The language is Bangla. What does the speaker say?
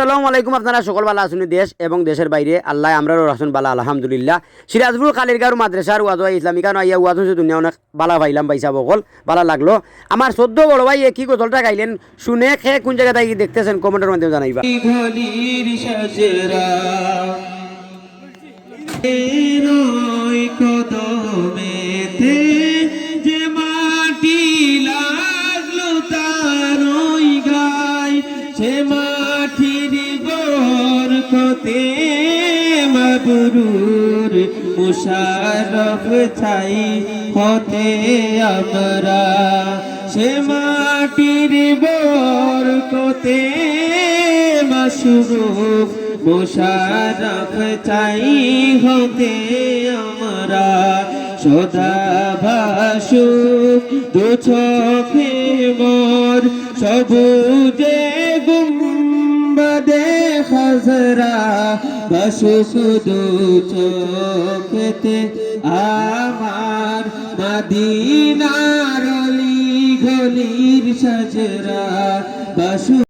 আসসালামু আলাইকুম। আপনারা সকল বালা আছেন দেশ এবং দেশের বাইরে, আল্লাহ আমরাও রাখছেন বালা আলহামদুলিল্লাহ। সিরাজপুর কালীরগাঁও মাদ্রাসার ওয়াজ ইসলামিকা নয়া ওয়াজ হচ্ছে দুনিয়া অনেক বালা পাইলাম পাইসা বকল বালা লাগলো। আমার 14 বড় ভাই কি গোসলটা গাইলেন শুনে খে কোন জায়গা থেকে দেখতেছেন কমেন্টের মাধ্যমে জানাইবা। মাটির বরকতে মাবরুর মুশারফ চাই হতে আমরা, সে মাটির বরকতে মাশরুফ মুশারফ চাই হতে আমরা। সদা ভাসুক দু চোখে মোর সবুজে গুম্বদে খাজরা, ভাসুক দু চোখেতে আমার মদিনার অলি গলির সাজরা।